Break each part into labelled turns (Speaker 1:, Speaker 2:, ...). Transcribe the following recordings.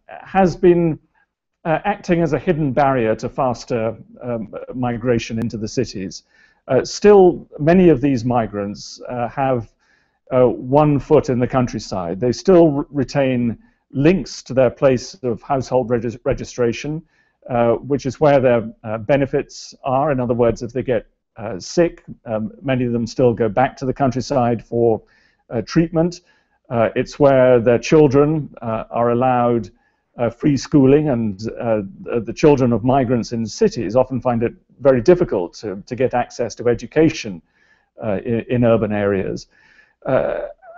Speaker 1: has been acting as a hidden barrier to faster migration into the cities. Still, many of these migrants have one foot in the countryside. They still retain links to their place of household registration, which is where their benefits are. In other words, if they get sick, many of them still go back to the countryside for treatment. It's where their children are allowed free schooling, and the children of migrants in cities often find it very difficult to get access to education in urban areas.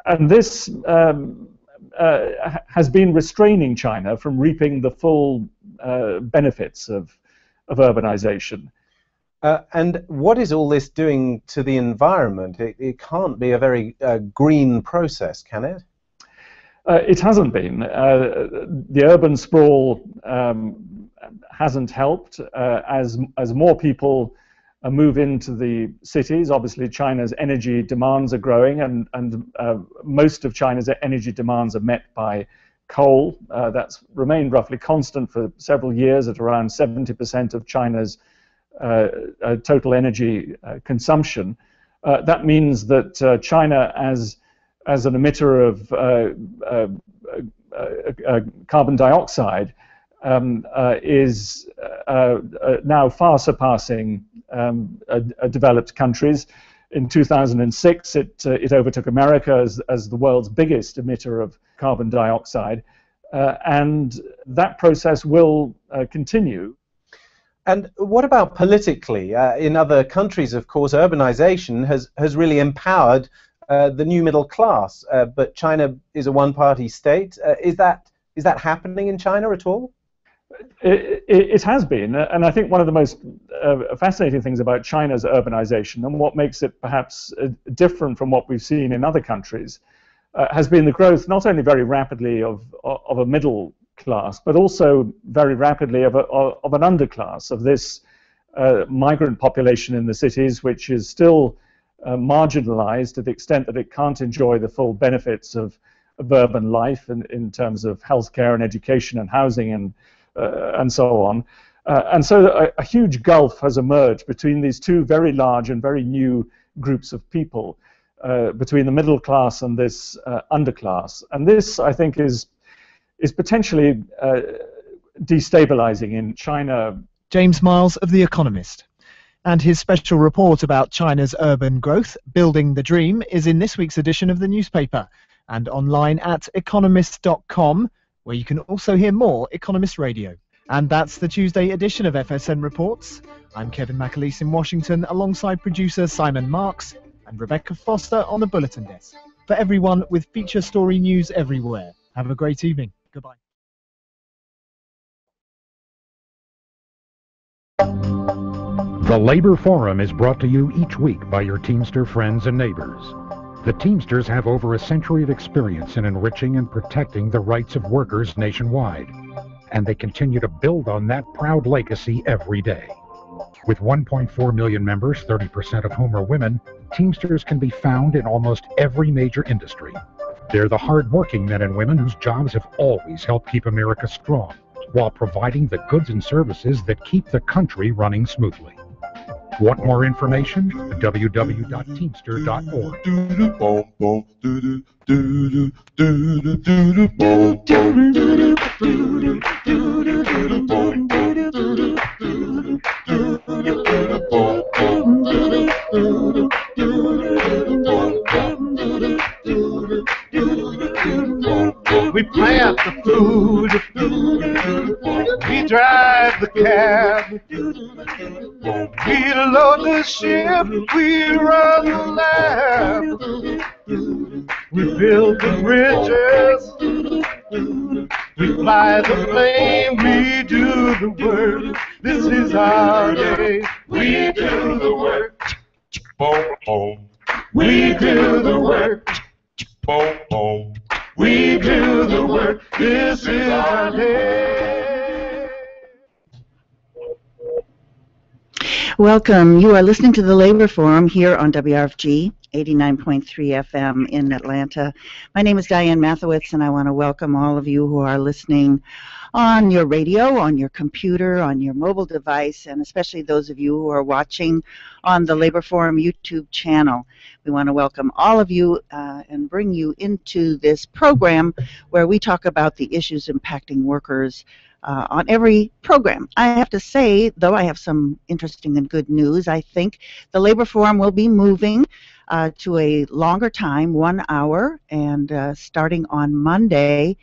Speaker 1: And this has been restraining China from reaping the full benefits of urbanization.
Speaker 2: And what is all this doing to the environment? It can't be a very green process, can it?
Speaker 1: It hasn't been. The urban sprawl hasn't helped. As more people move into the cities, obviously China's energy demands are growing, and most of China's energy demands are met by coal. That's remained roughly constant for several years at around 70% of China's total energy consumption. That means that China, as an emitter of carbon dioxide, is now far surpassing developed countries. In 2006, it overtook America as the world's biggest emitter of carbon dioxide, and that process will continue.
Speaker 2: And what about politically? In other countries, of course, urbanization has really empowered the new middle class, but China is a one-party state. Is that happening in China at all?
Speaker 1: It has been, and I think one of the most fascinating things about China's urbanization, and what makes it perhaps different from what we've seen in other countries, has been the growth not only very rapidly of a middle class, but also very rapidly of an underclass, of this migrant population in the cities, which is still marginalized to the extent that it can't enjoy the full benefits of urban life in terms of healthcare and education and housing and so on. And so a huge gulf has emerged between these two very large and very new groups of people, between the middle class and this underclass. And this, I think, is potentially destabilizing in China.
Speaker 3: James Miles of The Economist. And his special report about China's urban growth, Building the Dream, is in this week's edition of the newspaper and online at economist.com, where you can also hear more Economist Radio. And that's the Tuesday edition of FSN Reports. I'm Kevin McAleese in Washington, alongside producer Simon Marks and Rebecca Foster on the Bulletin Desk. For everyone with feature story news everywhere, have a great evening. Goodbye.
Speaker 4: The Labor Forum is brought to you each week by your Teamster friends and neighbors. The Teamsters have over a century of experience in enriching and protecting the rights of workers nationwide, and they continue to build on that proud legacy every day. With 1.4 million members, 30% of whom are women, Teamsters can be found in almost every major industry. They're the hard-working men and women whose jobs have always helped keep America strong, while providing the goods and services that keep the country running smoothly. Want more information? www.teamster.org.
Speaker 5: We plant the food, we drive the cab, we load the ship, we run the lab, we build the bridges, we fly the plane, we do the work. This is our day, we do the work. We do the work. We do the work. This is our day.
Speaker 6: Welcome. You are listening to the Labor Forum here on WRFG 89.3 FM in Atlanta. My name is Diane Mathewitz, and I want to welcome all of you who are listening on your radio, on your computer, on your mobile device, and especially those of you who are watching on the Labor Forum YouTube channel. We want to welcome all of you and bring you into this program where we talk about the issues impacting workers on every program. I have to say, though, I have some interesting and good news. I think the Labor Forum will be moving to a longer time, 1 hour, and starting on Monday,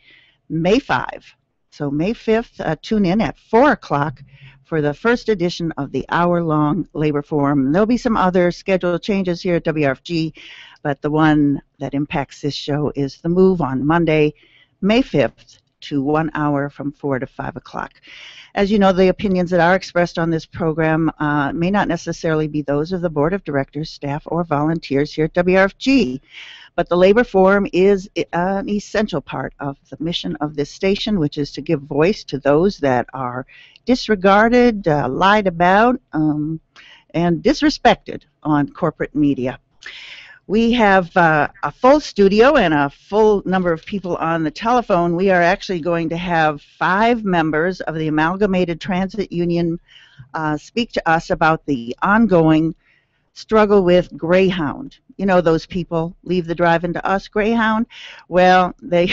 Speaker 6: May 5. So May 5th, tune in at 4 o'clock for the first edition of the hour-long Labor Forum. There'll be some other schedule changes here at WRFG, but the one that impacts this show is the move on Monday, May 5th, to 1 hour from 4 to 5 o'clock. As you know, the opinions that are expressed on this program may not necessarily be those of the Board of Directors, staff, or volunteers here at WRFG. But the Labor Forum is an essential part of the mission of this station, which is to give voice to those that are disregarded, lied about, and disrespected on corporate media. We have a full studio and a full number of people on the telephone. We are actually going to have 5 members of the Amalgamated Transit Union speak to us about the ongoing struggle with Greyhound. You know, those people leave the drive-in to us, Greyhound. Well, they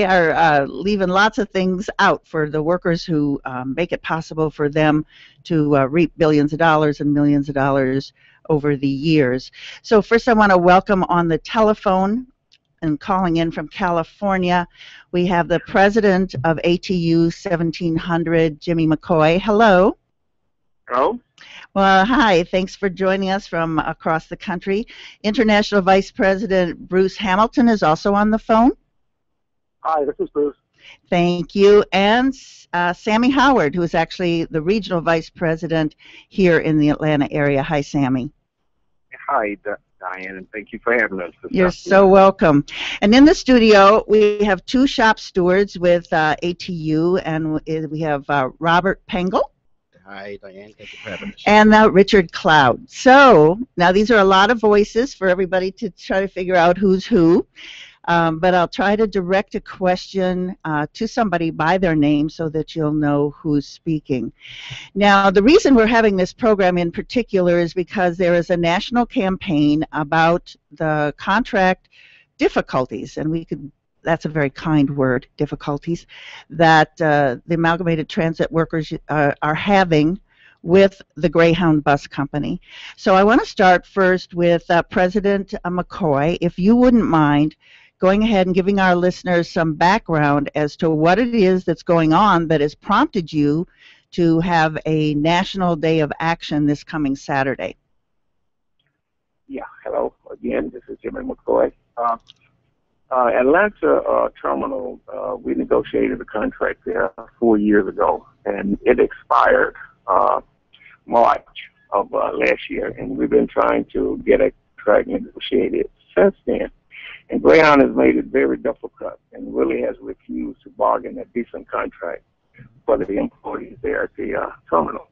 Speaker 6: are leaving lots of things out for the workers who make it possible for them to reap billions of dollars and millions of dollars over the years. So first I want to welcome on the telephone and calling in from California, we have the president of ATU 1700, Jimmy McCoy. Hello.
Speaker 7: Hello.
Speaker 6: Well, hi. Thanks for joining us from across the country. International Vice President Bruce Hamilton is also on the phone.
Speaker 7: Hi, this is Bruce.
Speaker 6: Thank you. And Sammie Howard, who is actually the regional vice president here in the Atlanta area. Hi, Sammie.
Speaker 7: Hi, Diane, and thank you for having us.
Speaker 6: You're so welcome. And in the studio, we have 2 shop stewards with ATU, and we have Robert Pengel.
Speaker 8: Hi, Diane. Thank you for having us.
Speaker 6: And Richard Cloud. So now these are a lot of voices for everybody to try to figure out who's who. But I'll try to direct a question to somebody by their name so that you'll know who's speaking. Now, the reason we're having this program in particular is because there is a national campaign about the contract difficulties, and that's a very kind word, difficulties, that the Amalgamated Transit workers are having with the Greyhound bus company. So I want to start first with President McCoy, if you wouldn't mind going ahead and giving our listeners some background as to what it is that's going on that has prompted you to have a National Day of Action this coming Saturday.
Speaker 7: Yeah, hello again. This is Jimmy McCoy. Atlanta Terminal, we negotiated a contract there 4 years ago, and it expired March of last year, and we've been trying to get a contract negotiated since then. And Greyhound has made it very difficult and really has refused to bargain a decent contract for the employees there at the terminal.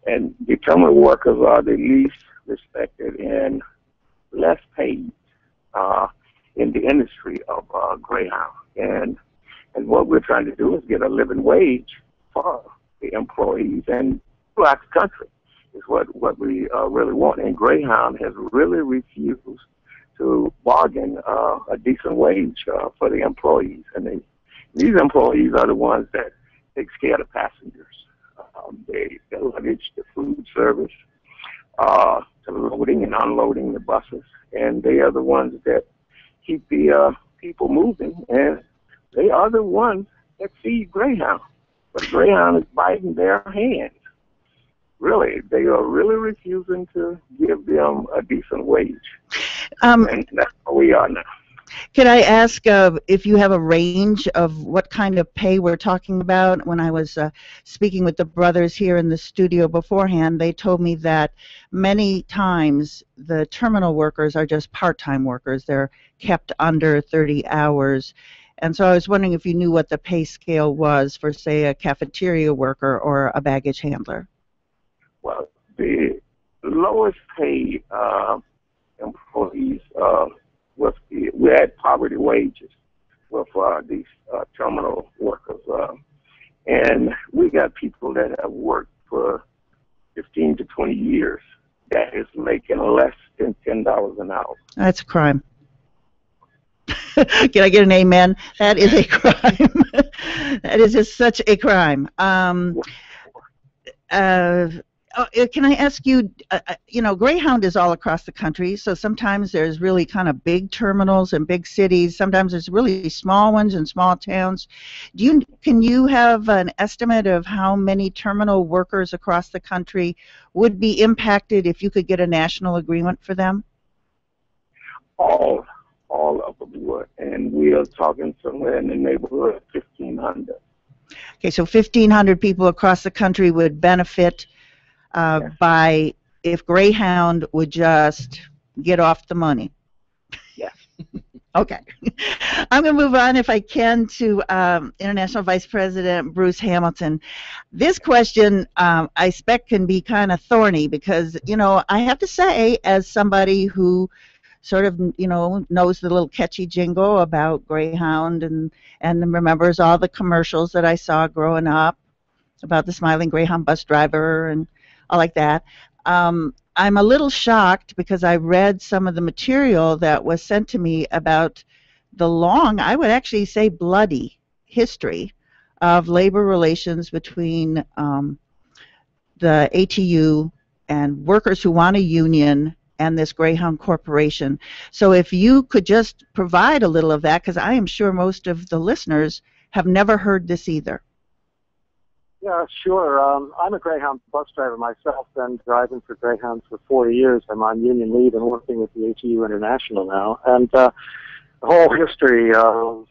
Speaker 7: And the terminal workers are the least respected and less paid in the industry of Greyhound. And what we're trying to do is get a living wage for the employees and throughout the country is what we really want. And Greyhound has really refused to bargain a decent wage for the employees. And these employees are the ones that take care of the passengers. The luggage, the food service, the loading and unloading the buses. And they are the ones that keep the people moving. And they are the ones that feed Greyhound. But Greyhound is biting their hands. Really, they are really refusing to give them a decent wage. And that's where we are now.
Speaker 6: Can I ask if you have a range of what kind of pay we're talking about? When I was speaking with the brothers here in the studio beforehand, they told me that many times the terminal workers are just part-time workers. They're kept under 30 hours. And so I was wondering if you knew what the pay scale was for, say, a cafeteria worker or a baggage handler.
Speaker 7: Well, the lowest paid employees we had poverty wages with these terminal workers, and we got people that have worked for 15 to 20 years that is making less than $10 an hour.
Speaker 6: That's a crime. Can I get an amen? That is a crime. That is just such a crime. Can I ask you, Greyhound is all across the country, so sometimes there's really kind of big terminals in big cities. Sometimes there's really small ones in small towns. Can you have an estimate of how many terminal workers across the country would be impacted if you could get a national agreement for them?
Speaker 7: All of them would, and we are talking somewhere in the neighborhood of 1,500.
Speaker 6: Okay, so 1,500 people across the country would benefit by if Greyhound would just get off the money.
Speaker 7: Yes.
Speaker 6: Okay. I'm going to move on, if I can, to International Vice President Bruce Hamilton. This question, I expect, can be kind of thorny because, I have to say, as somebody who sort of, knows the little catchy jingle about Greyhound and remembers all the commercials that I saw growing up about the smiling Greyhound bus driver and all like that. I'm a little shocked because I read some of the material that was sent to me about the long, I would actually say bloody, history of labor relations between the ATU and workers who want a union and this Greyhound Corporation. So if you could just provide a little of that, because I am sure most of the listeners have never heard this either.
Speaker 9: Yeah, sure. I'm a Greyhound bus driver myself, been driving for Greyhound for 40 years. I'm on union leave and working with the ATU International now. And the whole history of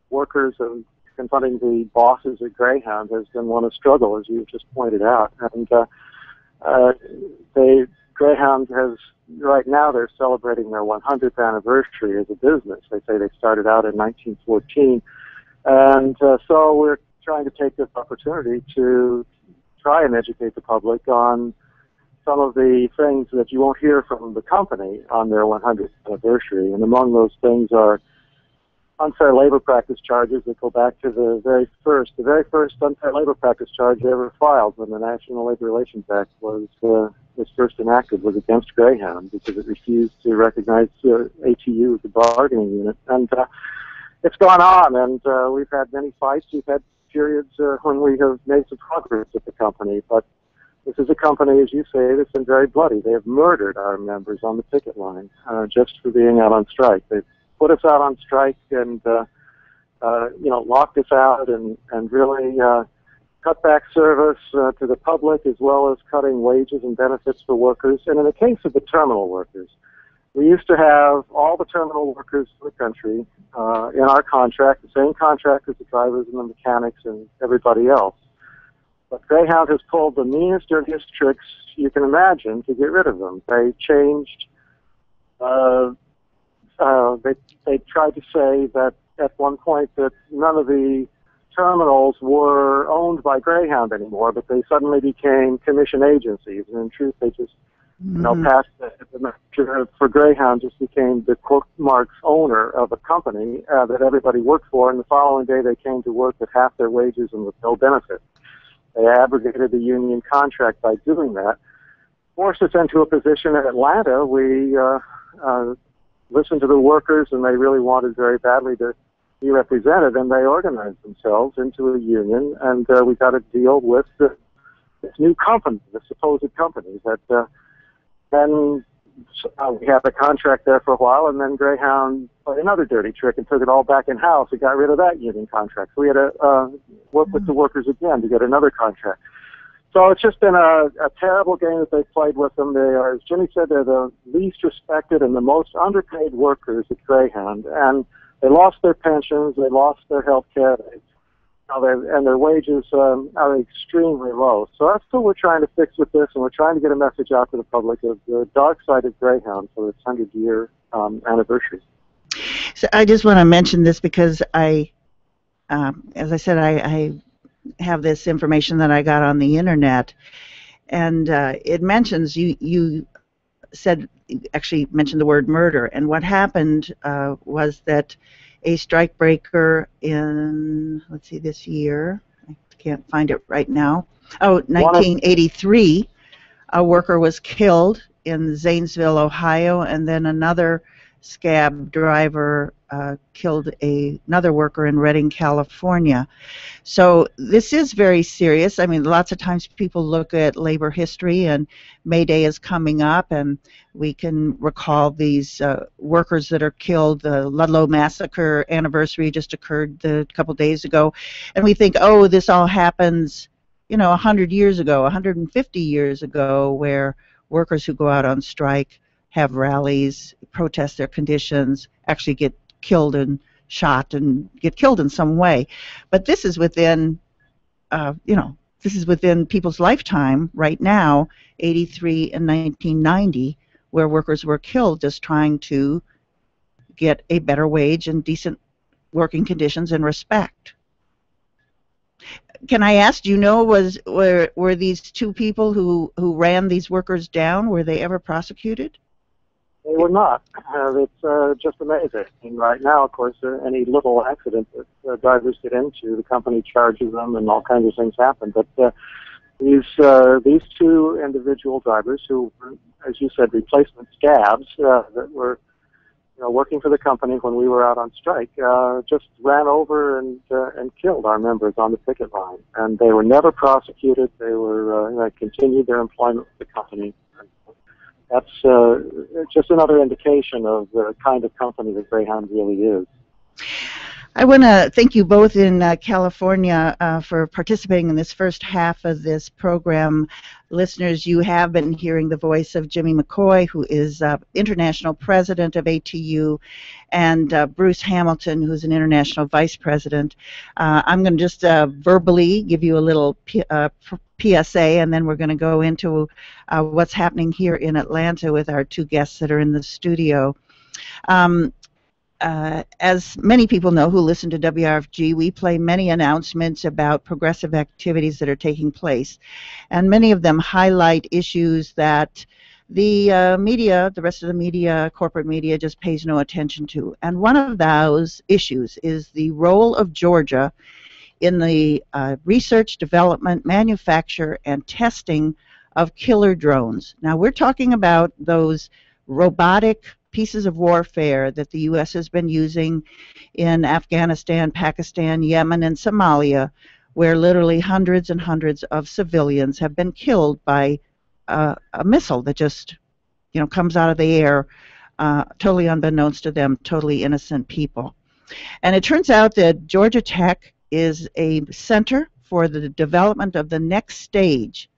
Speaker 9: workers and confronting the bosses at Greyhound has been one of struggle, as you just pointed out. And Greyhound has, right now, they're celebrating their 100th anniversary as a business. They say they started out in 1914. And so we're trying to take this opportunity to try and educate the public on some of the things that you won't hear from the company on their 100th anniversary. And among those things are unfair labor practice charges that go back to the very first unfair labor practice charge ever filed when the National Labor Relations Act was first enacted was against Greyhound because it refused to recognize ATU as a bargaining unit. And it's gone on, and we've had many fights. We've had periods when we have made some progress at the company, but this is a company, as you say, that's been very bloody. They have murdered our members on the picket line just for being out on strike. They've put us out on strike and locked us out and really cut back service to the public, as well as cutting wages and benefits for workers. And in the case of the terminal workers, we used to have all the terminal workers in the country in our contract, the same contract as the drivers and the mechanics and everybody else. But Greyhound has pulled the meanest, dirtiest tricks you can imagine to get rid of them. They changed, they tried to say that at one point that none of the terminals were owned by Greyhound anymore, but they suddenly became commission agencies. And in truth, they just passed the manager for Greyhound just became the quote marks owner of a company that everybody worked for, and the following day they came to work at half their wages and with no benefits. They abrogated the union contract by doing that. Forced us into a position in Atlanta. We listened to the workers, and they really wanted very badly to be represented, and they organized themselves into a union, and we got a deal with this new company, the supposed company that then we had a contract there for a while, and then Greyhound played another dirty trick and took it all back in-house and got rid of that union contract. So we had to work with the workers again to get another contract. So it's just been a terrible game that they've played with them. They are, as Jimmy said, they're the least respected and the most underpaid workers at Greyhound, and they lost their pensions, they lost their health care, and their wages are extremely low. So that's what we're trying to fix with this, and we're trying to get a message out to the public of the dark side of Greyhound for its 100-year anniversary.
Speaker 6: So I just want to mention this because as I said, I have this information that I got on the internet, and it mentions you actually mentioned the word murder. And what happened was that a strikebreaker in, let's see, this year, I can't find it right now, 1983, a worker was killed in Zanesville, Ohio, and then another scab driver killed another worker in Redding, California. So this is very serious. I mean, lots of times people look at labor history, and May Day is coming up, and we can recall these workers that are killed. The Ludlow Massacre anniversary just occurred a couple days ago, and we think, oh, this all happens, 100 years ago, 150 years ago, where workers who go out on strike have rallies, protest their conditions, actually get killed and shot and get killed in some way. But this is within, this is within people's lifetime right now, 83 and 1990, where workers were killed just trying to get a better wage and decent working conditions and respect. Can I ask, were these two people who ran these workers down, were they ever prosecuted?
Speaker 9: They were not. It's just amazing. And right now, of course, any little accident that drivers get into, the company charges them, and all kinds of things happen. But these two individual drivers who were, as you said, replacement scabs that were working for the company when we were out on strike, just ran over and killed our members on the picket line. And they were never prosecuted. They were continued their employment with the company. That's just another indication of the kind of company that Greyhound really is.
Speaker 6: I want to thank you both in California for participating in this first half of this program. Listeners, you have been hearing the voice of Jimmy McCoy, who is International President of ATU, and Bruce Hamilton, who's an International Vice President. I'm going to just verbally give you a little PSA, and then we're going to go into what's happening here in Atlanta with our two guests that are in the studio. As many people know who listen to WRFG, we play many announcements about progressive activities that are taking place, and many of them highlight issues that the media, the rest of the media, corporate media, just pays no attention to. And one of those issues is the role of Georgia in the research, development, manufacture, and testing of killer drones. Now, we're talking about those robotic pieces of warfare that the U.S. has been using in Afghanistan, Pakistan, Yemen, and Somalia, where literally hundreds and hundreds of civilians have been killed by a missile that just, comes out of the air, totally unbeknownst to them, totally innocent people. And it turns out that Georgia Tech is a center for the development of the next stage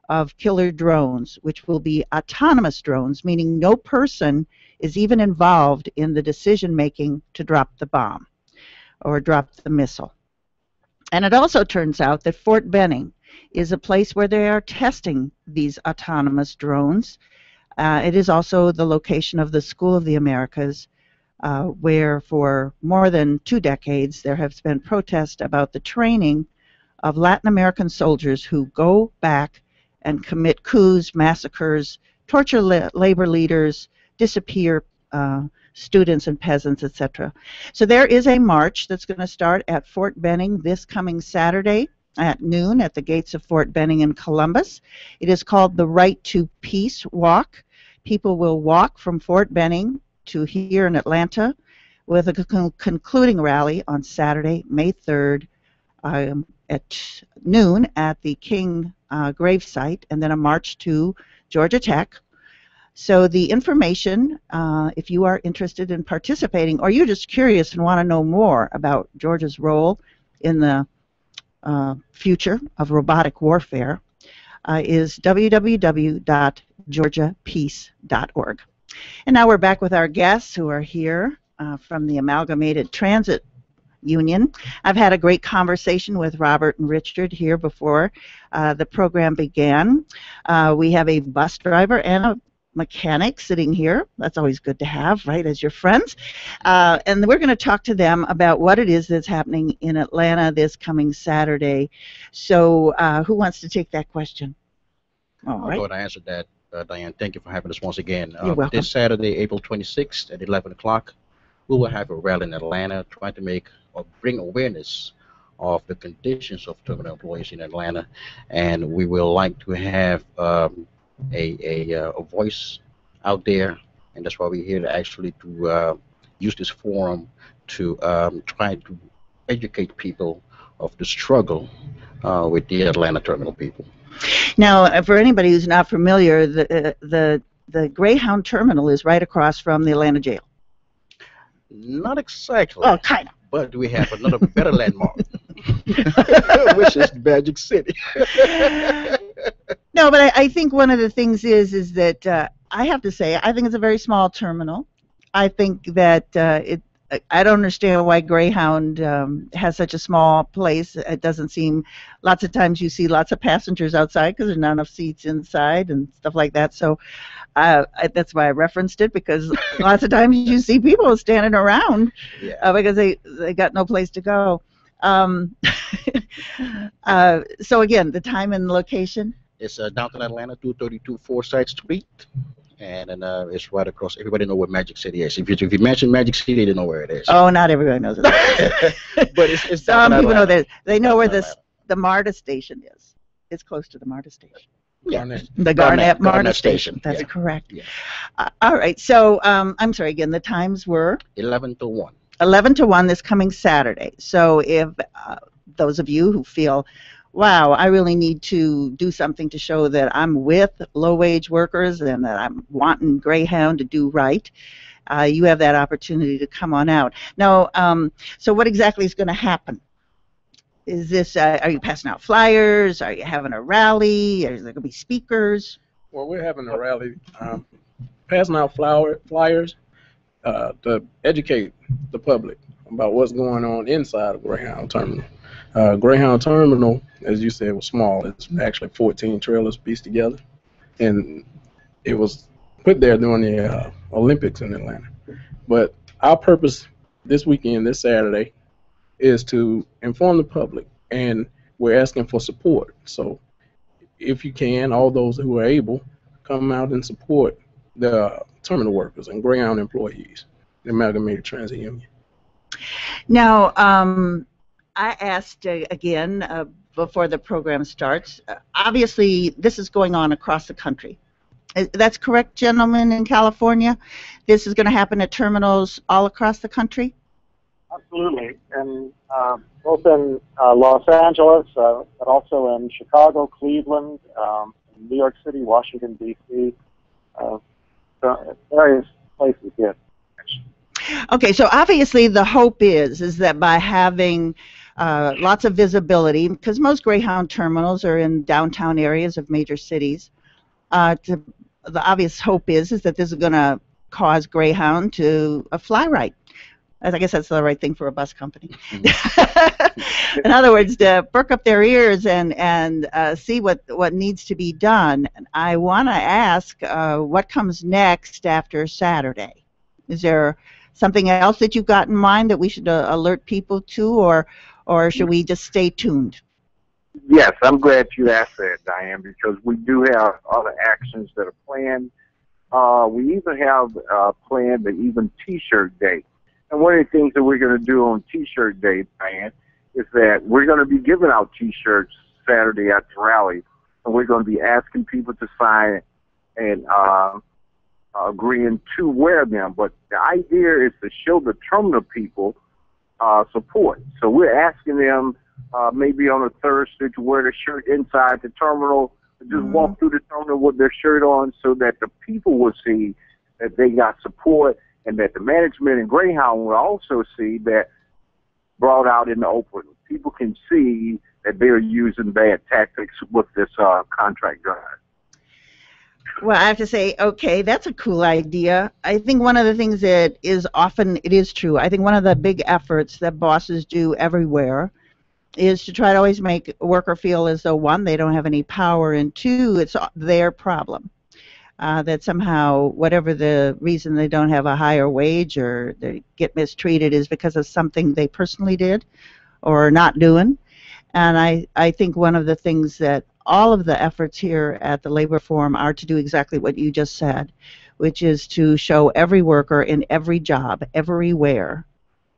Speaker 6: of killer drones, which will be autonomous drones, meaning no person is even involved in the decision-making to drop the bomb or drop the missile. And it also turns out that Fort Benning is a place where they are testing these autonomous drones. It is also the location of the School of the Americas, where for more than 2 decades there has been protest about the training of Latin American soldiers who go back and commit coups, massacres, torture labor leaders, disappear students and peasants, etc. So there is a march that's going to start at Fort Benning this coming Saturday at noon at the gates of Fort Benning in Columbus. It is called the Right to Peace Walk. People will walk from Fort Benning to here in Atlanta with a concluding rally on Saturday, May 3rd at noon at the King grave site, and then a march to Georgia Tech. So the information, if you are interested in participating, or you're just curious and want to know more about Georgia's role in the future of robotic warfare, is www.georgiapeace.org. And now we're back with our guests who are here from the Amalgamated Transit Union. I've had a great conversation with Robert and Richard here before the program began. We have a bus driver and a mechanic sitting here. That's always good to have, right, as your friends. And we're going to talk to them about what it is that's happening in Atlanta this coming Saturday. So who wants to take that question?
Speaker 8: I'll go ahead and answer that. Diane, thank you for having us once again.
Speaker 6: You're welcome.
Speaker 8: This Saturday, April 26th at 11 o'clock, we will have a rally in Atlanta trying to make or bring awareness of the conditions of terminal employees in Atlanta, and we will like to have a voice out there, and that's why we're here to actually to use this forum to try to educate people of the struggle with the Atlanta terminal people.
Speaker 6: Now, for anybody who's not familiar, the Greyhound terminal is right across from the Atlanta jail.
Speaker 8: Not exactly.
Speaker 6: Oh, kind of.
Speaker 8: But we have another better landmark, which is Magic City.
Speaker 6: No, but I think one of the things is that I have to say, I think it's a very small terminal. I think that I don't understand why Greyhound has such a small place. It doesn't seem, lots of times you see lots of passengers outside because there's not enough seats inside and stuff like that. So that's why I referenced it, because lots of times you see people standing around because they got no place to go. So again, the time and location?
Speaker 8: It's downtown Atlanta, 232 Forsyth Street. And then it's right across. Everybody know where Magic City is. If you mention Magic City, they know where it is.
Speaker 6: Oh, not everybody knows it.
Speaker 8: But it's
Speaker 6: some people know that. They know where the MARTA station is. It's close to the MARTA station.
Speaker 8: Yeah.
Speaker 6: The Garnett MARTA station. That's correct.
Speaker 8: Yeah.
Speaker 6: All right. So I'm sorry again. The times were
Speaker 8: 11 to 1.
Speaker 6: 11 to 1 this coming Saturday. So if those of you who feel, wow, I really need to do something to show that I'm with low-wage workers and that I'm wanting Greyhound to do right, you have that opportunity to come on out. Now, so what exactly is going to happen? Is this, are you passing out flyers? Are you having a rally? Is there going to be speakers?
Speaker 10: Well, we're having a rally, passing out flyers to educate the public about what's going on inside of Greyhound Terminal. Greyhound Terminal, as you said, was small. It's actually 14 trailers pieced together, and it was put there during the Olympics in Atlanta. But our purpose this weekend, this Saturday, is to inform the public, and we're asking for support. So if you can, all those who are able, come out and support the terminal workers and Greyhound employees, the Amalgamated Transit Union.
Speaker 6: Now, I asked again before the program starts. Obviously, this is going on across the country. That's correct, gentlemen, in California? This is going to happen at terminals all across the country?
Speaker 9: Absolutely. And both in Los Angeles, but also in Chicago, Cleveland, New York City, Washington, D.C., various places here.
Speaker 6: Okay, so obviously the hope is that by having lots of visibility, because most Greyhound terminals are in downtown areas of major cities, the obvious hope is that this is going to cause Greyhound to fly right. I guess that's the right thing for a bus company. In other words, to perk up their ears and see what needs to be done. I want to ask what comes next after Saturday. Is there something else that you've got in mind that we should alert people to, or should we just stay tuned?
Speaker 7: Yes, I'm glad you asked that, Diane, because we do have other actions that are planned. We even have planned an even T-shirt day. And one of the things that we're going to do on T-shirt day, Diane, is that we're going to be giving out T-shirts Saturday at the rally, and we're going to be asking people to sign and agreeing to wear them. But the idea is to show the terminal people support. So we're asking them maybe on a Thursday to wear the shirt inside the terminal, just walk through the terminal with their shirt on so that the people will see that they got support, and that the management and Greyhound will also see that brought out in the open. People can see that they're using bad tactics with this contract drive.
Speaker 6: Well, I have to say, okay, that's a cool idea. I think one of the things that is often, it is true, I think one of the big efforts that bosses do everywhere is to try to always make a worker feel as though, one, they don't have any power, and two, it's their problem. That somehow, whatever the reason they don't have a higher wage or they get mistreated is because of something they personally did or not doing. And I think one of the things that all of the efforts here at the Labor Forum are to do exactly what you just said, which is to show every worker in every job, everywhere,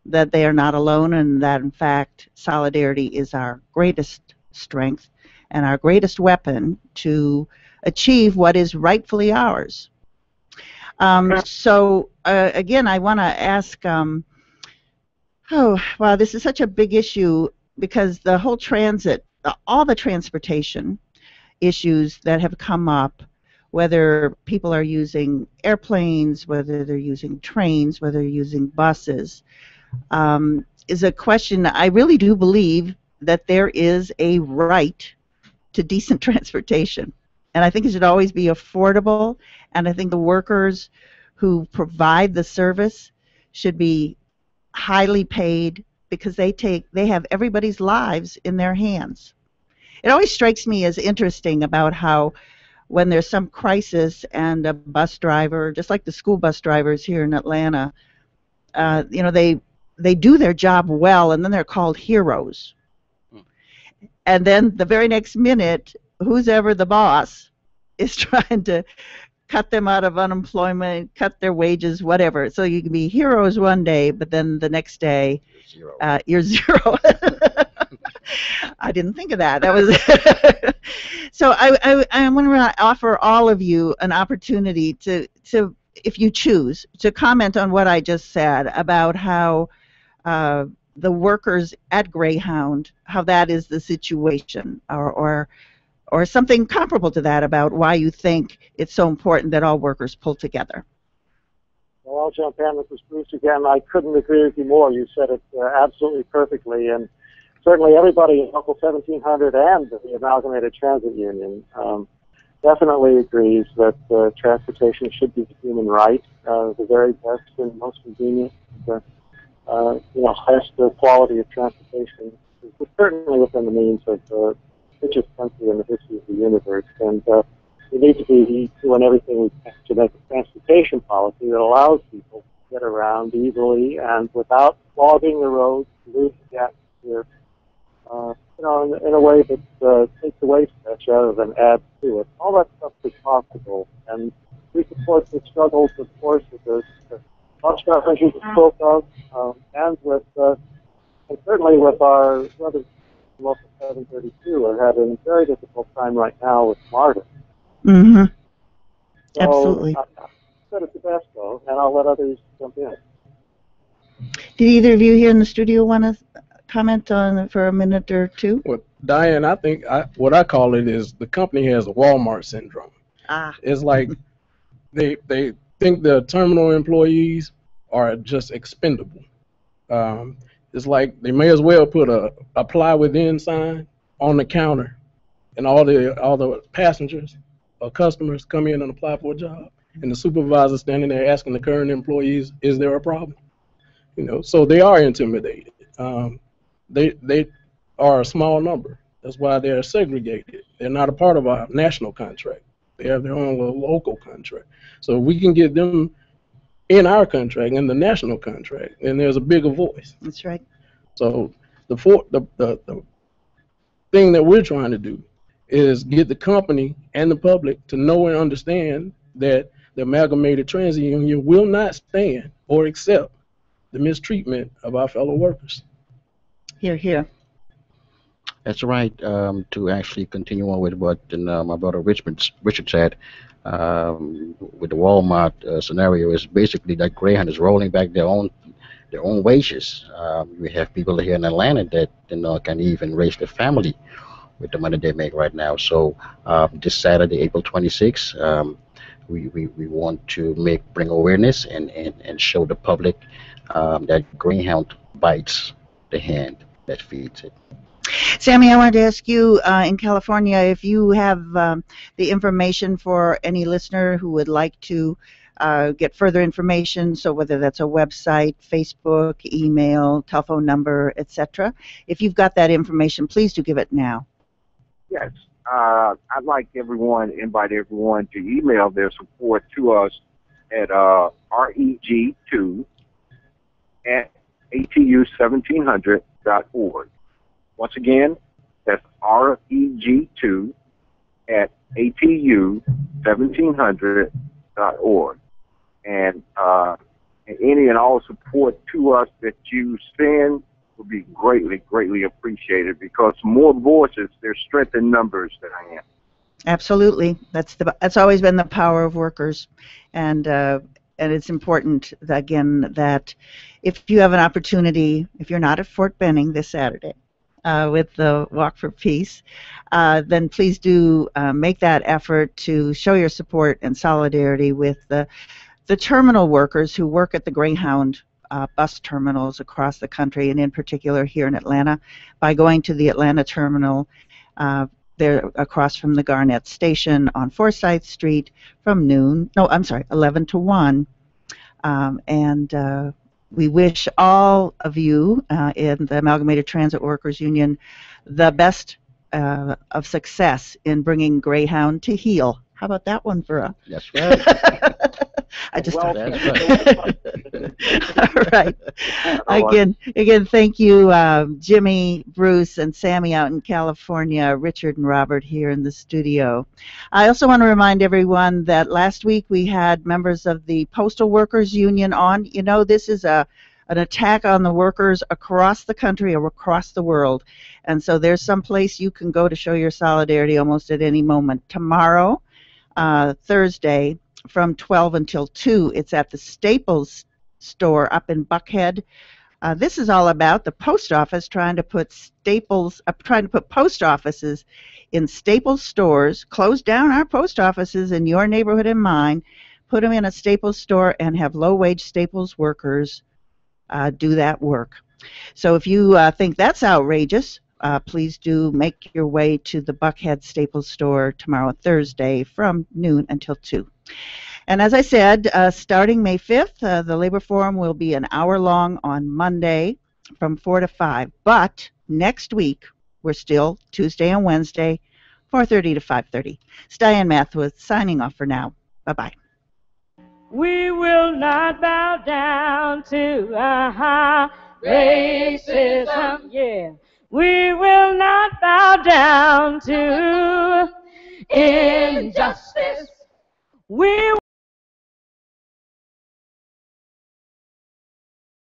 Speaker 6: that they are not alone and that, in fact, solidarity is our greatest strength and our greatest weapon to achieve what is rightfully ours. So, again, I want to ask, oh, wow, this is such a big issue because the whole transit, all the transportation issues that have come up, whether people are using airplanes, whether they're using trains, whether they're using buses, is a question. I really do believe that there is a right to decent transportation. And I think it should always be affordable, and I think the workers who provide the service should be highly paid because they have everybody's lives in their hands. It always strikes me as interesting about how when there's some crisis and a bus driver, just like the school bus drivers here in Atlanta, you know, they do their job well, and then they're called heroes. And then the very next minute, who's ever the boss is trying to cut them out of unemployment, cut their wages, whatever. So you can be heroes one day, but then the next day, you're zero. I didn't think of that. That was so. I want to offer all of you an opportunity to, if you choose, to comment on what I just said about how the workers at Greyhound, how that is the situation, or something comparable to that about why you think it's so important that all workers pull together.
Speaker 9: Well, I'll jump in. This is Bruce again. I couldn't agree with you more. You said it absolutely perfectly, and certainly everybody in Local 1700 and the Amalgamated Transit Union definitely agrees that transportation should be a human right, the very best and most convenient, highest quality of transportation is certainly within the means of the richest country in the history of the universe. And we need to be doing everything we can to make a transportation policy that allows people to get around easily and without clogging the roads, polluting the atmosphere, in a way that takes away stretch rather than adds to it. All that stuff is possible, and we support the struggles, of course, with the bus drivers you spoke of, and with, and certainly with our brothers in Local 732 are having a very difficult time right now with MARTA.
Speaker 6: Mm-hmm.
Speaker 9: So,
Speaker 6: Absolutely.
Speaker 9: I said it the best, though, and I'll let others jump in.
Speaker 6: Did either of you here in the studio want to comment on it for a minute or two?
Speaker 10: Well, Diane, I think what I call it is the company has a Walmart syndrome. It's like they think the terminal employees are just expendable. It's like they may as well put a apply within sign on the counter, and all the passengers or customers come in and apply for a job, and the supervisor standing there asking the current employees, "Is there a problem?" So they are intimidated. They are a small number. That's why they're segregated. They're not a part of our national contract. They have their own little local contract. So if we can get them in our contract, in the national contract, and there's a bigger voice.
Speaker 6: That's right.
Speaker 10: So the thing that we're trying to do is get the company and the public to know and understand that the Amalgamated Transit Union will not stand or accept the mistreatment of our fellow workers.
Speaker 6: Here, here.
Speaker 8: That's right. To actually continue on with what my brother Richard said, with the Walmart scenario, is basically that Greyhound is rolling back their own wages. We have people here in Atlanta that can even raise their family with the money they make right now. So this Saturday, April 26th, we want to bring awareness and show the public that Greyhound bites the hand that feeds it.
Speaker 6: Sammie, I wanted to ask you, in California, if you have the information for any listener who would like to get further information, so whether that's a website, Facebook, email, telephone number, etc. If you've got that information, please do give it now.
Speaker 7: Yes. I'd like invite everyone to email their support to us at reg2@atu1700.org. Once again, that's reg2@atu1700.org. at ATU1700.org. And any and all support to us that you send would be greatly, greatly appreciated, because more voices, there's strength in numbers, Diane.
Speaker 6: Absolutely. That's always been the power of workers. And it's important, again, that if you have an opportunity, if you're not at Fort Benning this Saturday with the Walk for Peace, then please do make that effort to show your support and solidarity with the terminal workers who work at the Greyhound bus terminals across the country, and in particular here in Atlanta, by going to the Atlanta terminal. They're across from the Garnett Station on Forsyth Street from 11 to 1. We wish all of you in the Amalgamated Transit Workers Union the best of success in bringing Greyhound to heel. How about that one for a...
Speaker 8: That's right.
Speaker 6: I just
Speaker 7: Well,
Speaker 6: thought
Speaker 7: that's
Speaker 6: right. All right. Again, thank you, Jimmy, Bruce, and Sammy out in California, Richard and Robert here in the studio. I also want to remind everyone that last week we had members of the Postal Workers Union on. You know, this is an attack on the workers across the country or across the world. And so there's some place you can go to show your solidarity almost at any moment. Tomorrow, Thursday, from 12 until 2, it's at the Staples store up in Buckhead. This is all about the post office trying to put post offices in Staples stores, close down our post offices in your neighborhood and mine, put them in a Staples store, and have low-wage Staples workers do that work. So if you think that's outrageous, please do make your way to the Buckhead Staples store tomorrow, Thursday, from noon until 2. And as I said, starting May 5th, the Labor Forum will be an hour long on Monday from 4 to 5. But next week, we're still Tuesday and Wednesday, 4:30 to 5:30. It's Diane Mathewith signing off for now. Bye-bye.
Speaker 11: We will not bow down to racism. Yeah. We will not bow down to injustice. We